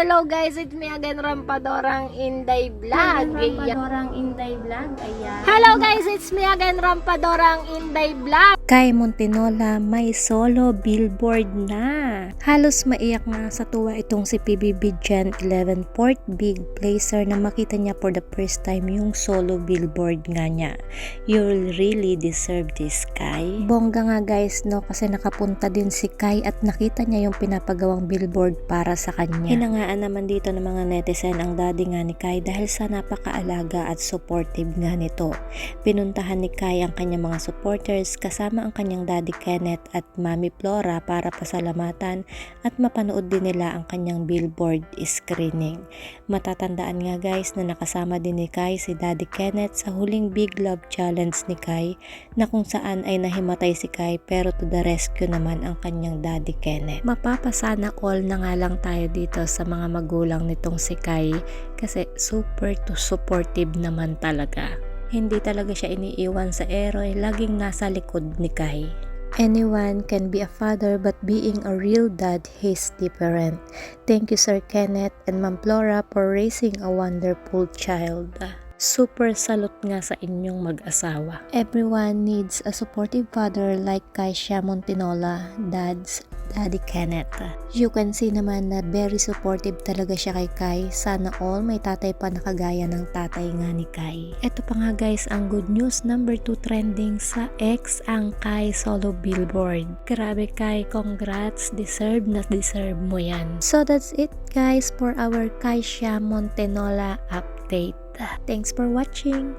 Hello guys, it's me again, Rampadorang Inday Vlog. Rampadorang Inday Vlog, ayan. Hello guys, it's me again, Rampadorang Inday Vlog. Kay Montinola may solo billboard na. Halos maiyak nga sa tuwa itong si PBB Gen 11 Port Big Placer na makita niya for the first time yung solo billboard nga niya. You really deserve this, Kai. Bongga nga guys, no, kasi nakapunta din si Kai at nakita niya yung pinapagawang billboard para sa kanya. Hinangaan naman dito ng mga netizen ang daddy nga ni Kai dahil sa napakaalaga at supportive nga nito. Pinuntahan ni Kai ang kanyang mga supporters kasama ang kanyang daddy Kenneth at mami Flora para pasalamatan at mapanood din nila ang kanyang billboard screening. Matatandaan nga guys na nakasama din ni Kai si daddy Kenneth sa huling Big Love Challenge ni Kai na kung saan ay nahimatay si Kai pero to the rescue naman ang kanyang daddy Kenneth. Mapapasana all na nga lang tayo dito sa mga magulang nitong si Kai kasi super to supportive naman talaga. Hindi talaga siya iniiwan sa eroy, laging nasa likod ni Kai. Anyone can be a father but being a real dad is different. Thank you Sir Kenneth and Ma'am Flora for raising a wonderful child. Super salute nga sa inyong mag-asawa. Everyone needs a supportive father like Kai Montinola, Daddy Kenneth. You can see naman na very supportive talaga siya kay Kai. Sana all may tatay pa na kagaya ng tatay nga ni Kai. Ito pa nga guys ang good news, number 2 trending sa X ang Kai solo billboard. Grabe Kai, congrats, deserve na deserve mo yan. So that's it guys for our Kai Montinola update. Thanks for watching.